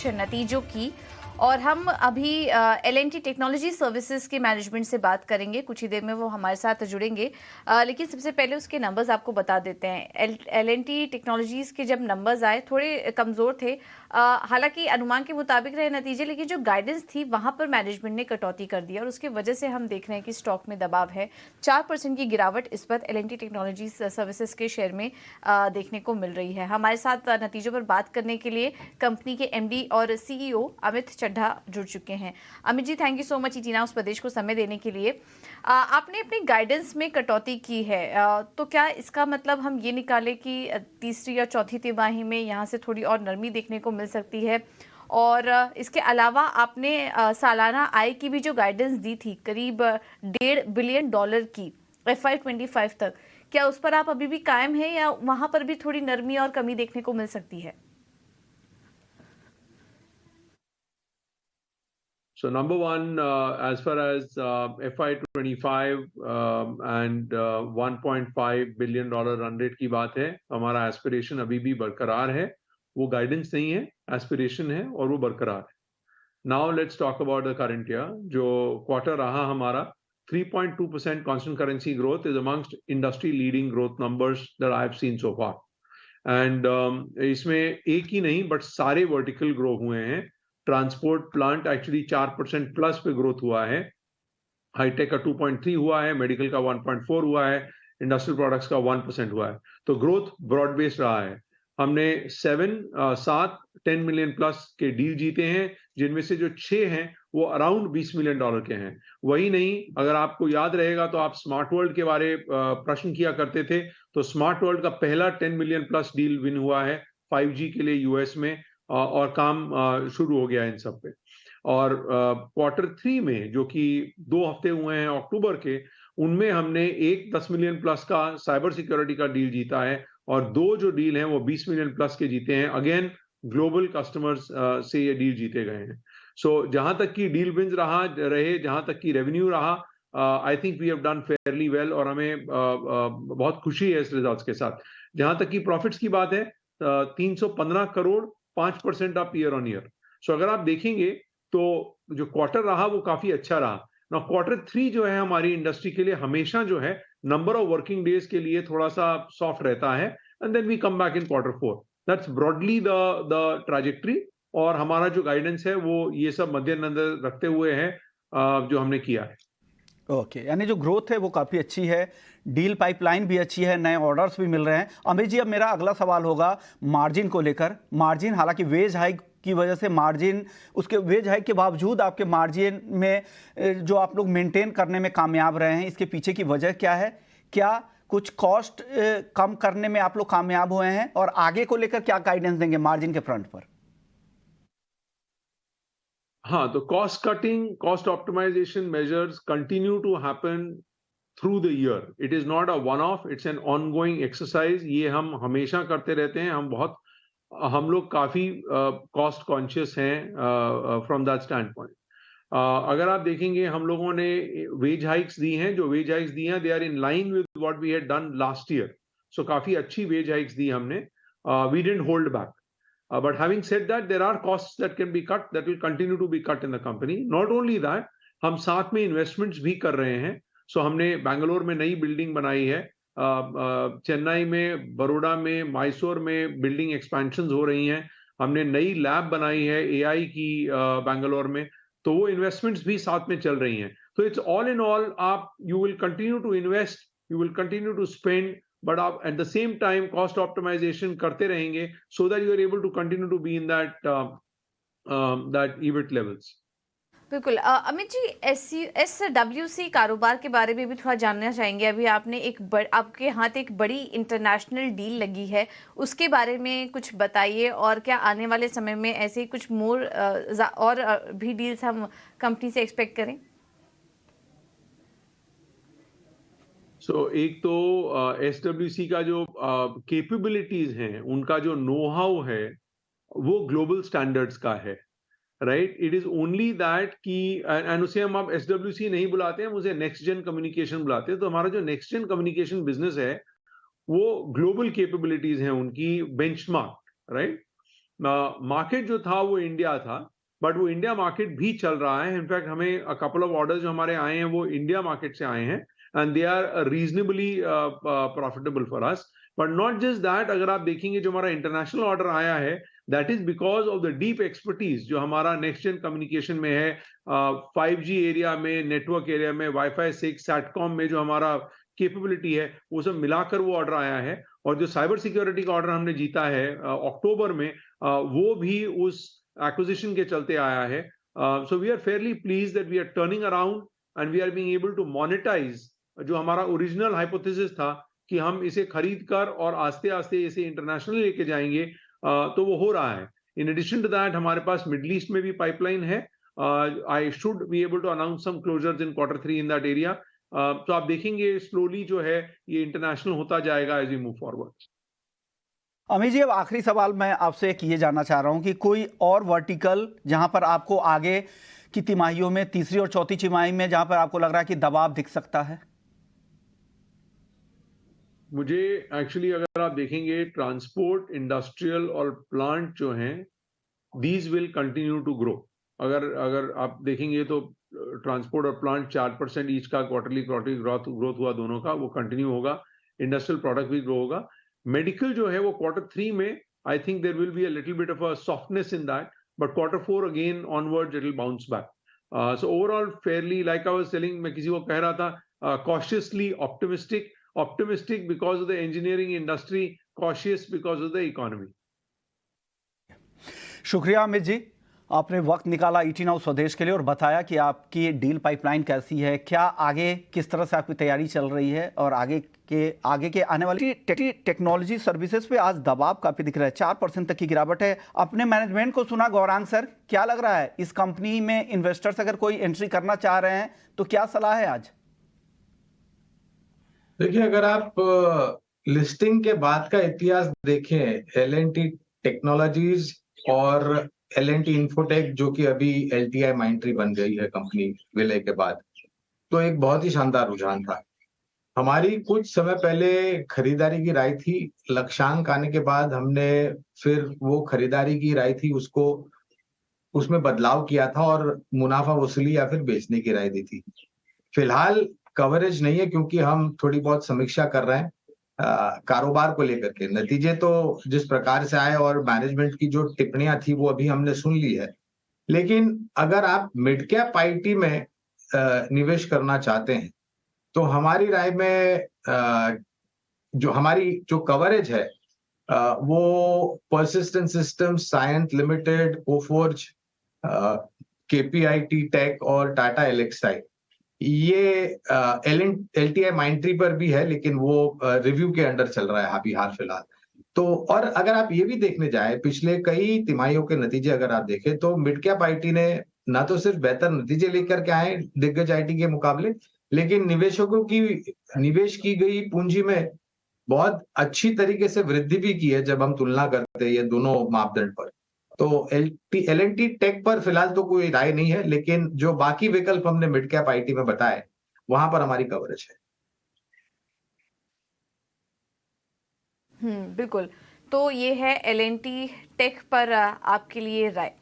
कुछ नतीजों की, और हम अभी L&T टेक्नोलॉजी सर्विसेज के मैनेजमेंट से बात करेंगे। कुछ ही देर में वो हमारे साथ जुड़ेंगे, लेकिन सबसे पहले उसके नंबर्स आपको बता देते हैं। L&T टेक्नोलॉजीज के जब नंबर्स आए थोड़े कमज़ोर थे, हालांकि अनुमान के मुताबिक रहे नतीजे, लेकिन जो गाइडेंस थी वहां पर मैनेजमेंट ने कटौती कर दी और उसकी वजह से हम देख रहे हैं कि स्टॉक में दबाव है। 4% की गिरावट इस वक्त L&T टेक्नोलॉजी सर्विसेज के शेयर में देखने को मिल रही है। हमारे साथ नतीजों पर बात करने के लिए कंपनी के MD और CEO अमित चड्ढा जुड़ चुके हैं। Amit ji, thank you so much इटीना उस प्रदेश को समय देने के लिए। आपने अपनी गाइडेंस में कटौती की है, तो क्या इसका मतलब हम ये निकालें कि तीसरी या चौथी तिमाही में यहाँ से थोड़ी और नरमी देखने को मिल सकती है? और इसके अलावा आपने सालाना आय की भी जो गाइडेंस दी थी करीब $1.5 बिलियन की FY25 तक, क्या उस पर आप अभी भी कायम हैं या वहां पर भी थोड़ी नरमी और कमी देखने को मिल सकती है? So number one, as far as FY25 and $1.5 billion run rate की बात है, हमारा एस्पिरेशन अभी भी बरकरार है। वो गाइडेंस नहीं है, एस्पिरेशन है और वो बरकरार है। Now let's talk about the current year. जो क्वार्टर रहा हमारा, 3.2% constant currency growth is amongst industry leading growth numbers that I have seen so far. And इसमें एक ही नहीं बट सारे वर्टिकल ग्रो हुए हैं। ट्रांसपोर्ट प्लांट एक्चुअली 4% प्लस पे ग्रोथ हुआ है, हाईटेक का 2.3 हुआ है, मेडिकल का 1.4 हुआ है, इंडस्ट्रियल प्रोडक्ट्स का 1% हुआ है। तो ग्रोथ ब्रॉड बेस्ड रहा है। हमने 10 मिलियन प्लस के डील जीते हैं, जिनमें से जो 6 हैं वो अराउंड $20 मिलियन के हैं। वही नहीं, अगर आपको याद रहेगा तो आप स्मार्ट वर्ल्ड के बारे प्रश्न किया करते थे, तो स्मार्ट वर्ल्ड का पहला 10 मिलियन प्लस डील विन हुआ है 5G के लिए यूएस में, और काम शुरू हो गया इन सब पे। और Q3 में जो कि 2 हफ्ते हुए हैं अक्टूबर के, उनमें हमने एक 10 मिलियन प्लस का साइबर सिक्योरिटी का डील जीता है और 2 जो डील हैं वो 20 मिलियन प्लस के जीते हैं। अगेन ग्लोबल कस्टमर्स से ये डील जीते गए हैं। सो जहां तक की डील विंस रहे, जहां तक की रेवेन्यू रहा, I think we have done fairly well और हमें बहुत खुशी है इस रिजल्ट्स के साथ। जहां तक की प्रॉफिट्स की बात है, 315 crore, 5% up year on year. So अगर आप देखेंगे तो जो क्वार्टर रहा वो काफी अच्छा रहा ना। Q3 जो है हमारी इंडस्ट्री के लिए हमेशा जो है नंबर ऑफ वर्किंग डेज के लिए थोड़ा सा सॉफ्ट रहता है, and then we come back in Q4। That's broadly the trajectory, और हमारा जो गाइडेंस है वो ये सब मद्देनजर रखते हुए है जो हमने किया है। ओके, यानी जो ग्रोथ है वो काफ़ी अच्छी है, डील पाइपलाइन भी अच्छी है, नए ऑर्डर्स भी मिल रहे हैं। अमित जी, अब मेरा अगला सवाल होगा मार्जिन को लेकर। मार्जिन, हालांकि वेज हाइक की वजह से मार्जिन, उसके वेज हाइक के बावजूद आपके मार्जिन में जो आप लोग मेंटेन करने में कामयाब रहे हैं, इसके पीछे की वजह क्या है? क्या कुछ कॉस्ट कम करने में आप लोग कामयाब हुए हैं, और आगे को लेकर क्या गाइडेंस देंगे मार्जिन के फ्रंट पर? हाँ, तो cost cutting, cost optimization measures continue to happen through the year. It is not a one off, it's an ongoing exercise. ये हम हमेशा करते रहते हैं। हम लोग काफी कॉस्ट कॉन्शियस हैं फ्रॉम दैट स्टैंड पॉइंट। अगर आप देखेंगे, हम लोगों ने वेज हाइक्स दी हैं। जो वेज हाइक्स दी हैं they are in line with what we had done last year. So काफी अच्छी वेज हाइक्स दी हमने। We didn't hold back. But having said that, there are costs that can be cut, that will continue to be cut in the company. Not only that, हम साथ में investments भी कर रहे हैं। सो हमने बैंगलोर में नई बिल्डिंग बनाई है, चेन्नई में, बड़ौदा में, मैसूर में बिल्डिंग एक्सपेंशंस हो रही हैं। हमने नई लैब बनाई है AI की बैंगलोर में, तो वो इन्वेस्टमेंट्स भी साथ में चल रही हैं। तो इट्स ऑल इन ऑल, आप you will continue to invest, you will continue to spend, but आप at the same time cost optimization करते रहेंगे so that you are able to continue to be in that EBIT levels। बिल्कुल। Amit ji, SWC कारोबार के बारे में भी थोड़ा जानना चाहेंगे। अभी आपने आपके हाथ एक बड़ी इंटरनेशनल डील लगी है, उसके बारे में कुछ बताइए, और क्या आने वाले समय में ऐसे ही कुछ और भी डील्स हम कंपनी से एक्सपेक्ट करें? एक तो SWC का जो कैपेबिलिटीज हैं, उनका जो नो हाउ है वो ग्लोबल स्टैंडर्ड्स का है, right. It is only that कि, एंड उसे हम अब SWC नहीं बुलाते हैं, उसे नेक्स्ट जेन कम्युनिकेशन बुलाते हैं। तो हमारा जो नेक्स्ट जेन कम्युनिकेशन बिजनेस है वो ग्लोबल कैपेबिलिटीज हैं उनकी, बेंचमार्क, राइट। मार्केट जो था वो इंडिया था, बट वो इंडिया मार्केट भी चल रहा है। इनफैक्ट हमें कपल ऑफ ऑर्डर्स जो हमारे आए हैं वो इंडिया मार्केट से आए हैं, and they are reasonably profitable for us. But not just that, अगर आप देखेंगे जो हमारा इंटरनेशनल ऑर्डर आया है, that is because of the deep expertise जो हमारा नेक्स्ट जेन कम्युनिकेशन में है, 5G एरिया में, नेटवर्क एरिया में, वाईफाई 6, सैटकॉम में जो हमारा कैपेबिलिटी है, वो सब मिलाकर वो ऑर्डर आया है। और जो साइबर सिक्योरिटी का ऑर्डर हमने जीता है अक्टूबर में, वो भी उस एक्विजिशन के चलते आया है। So we are fairly pleased that we are turning around and we are being able to monetize जो हमारा ओरिजिनल हाइपोथेसिस था कि हम इसे खरीद कर और आस्ते आस्ते इसे इंटरनेशनल लेके जाएंगे, तो वो हो रहा है। इन एडिशन टू दैट हमारे पास मिडल ईस्ट में भी पाइपलाइन है। I should be able to announce some closures in Q3 in that area. तो आप देखेंगे स्लोली जो है ये इंटरनेशनल होता जाएगा as we move forward. Amit ji, अब आखिरी सवाल मैं आपसे एक ये जानना चाह रहा हूं कि कोई और वर्टिकल जहां पर आपको आगे की तिमाहियों में, तीसरी और चौथी तिमाही में, जहां पर आपको लग रहा है कि दबाव दिख सकता है? मुझे एक्चुअली अगर आप देखेंगे ट्रांसपोर्ट, इंडस्ट्रियल और प्लांट जो हैं, these will continue to grow. अगर आप देखेंगे तो ट्रांसपोर्ट और प्लांट 4% ईच का क्वार्टरली ग्रोथ हुआ, दोनों का वो कंटिन्यू होगा। इंडस्ट्रियल प्रोडक्ट भी ग्रो होगा। मेडिकल जो है वो Q3 में I think there will be a little bit of a softness in that, but Q4 again onwards it will bounce back. So overall fairly, like I was telling, मैं किसी को कह रहा था, cautiously optimistic because of the engineering industry, cautious because of the economy. शुक्रिया अमित जी, आपने वक्त निकाला ET Now स्वदेश के लिए और बताया कि आपकी डील पाइपलाइन कैसी है, क्या आगे किस तरह से आपकी तैयारी चल रही है, और आगे के आने वाली टेक्नोलॉजी सर्विसेज पे आज दबाव काफी दिख रहा है। 4% तक की गिरावट है। अपने मैनेजमेंट को सुना, गौरांग सर, क्या लग रहा है इस कंपनी में इन्वेस्टर्स अगर कोई एंट्री करना चाह रहे हैं तो क्या सलाह है आज? देखिए, अगर आप लिस्टिंग के बाद का इतिहास देखें, L&T टेक्नोलॉजीज और L&T इन्फोटेक, जो कि अभी LTI माइंट्री बन गई है कंपनी विलय के बाद, तो एक बहुत ही शानदार रुझान था। हमारी कुछ समय पहले खरीदारी की राय थी, लक्ष्यांक आने के बाद हमने फिर वो खरीदारी की राय थी उसमें बदलाव किया था और मुनाफा वसूली या फिर बेचने की राय दी थी। फिलहाल कवरेज नहीं है क्योंकि हम थोड़ी बहुत समीक्षा कर रहे हैं कारोबार को लेकर के। नतीजे तो जिस प्रकार से आए और मैनेजमेंट की जो टिप्पणियां थी वो अभी हमने सुन ली है, लेकिन अगर आप मिड कैप IT में निवेश करना चाहते हैं तो हमारी राय में जो हमारी जो कवरेज है वो Persistent Systems, Cyient Limited, Coforge, KPIT Tech और टाटा एलेक्साई, ये LTI माइंट्री पर भी है, लेकिन वो रिव्यू के अंडर चल रहा है अभी हाल फिलहाल। तो और अगर आप ये भी देखने जाए, पिछले कई तिमाहियों के नतीजे अगर आप देखें तो मिड कैप IT ने ना तो सिर्फ बेहतर नतीजे लेकर के आए दिग्गज IT के मुकाबले, लेकिन निवेशकों की निवेश की गई पूंजी में बहुत अच्छी तरीके से वृद्धि भी की है जब हम तुलना करते हैं ये दोनों मापदंड पर। तो L&T टेक पर फिलहाल तो कोई राय नहीं है, लेकिन जो बाकी विकल्प हमने मिड कैप IT में बताए वहां पर हमारी कवरेज है। बिल्कुल। तो ये है L&T टेक पर आपके लिए राय।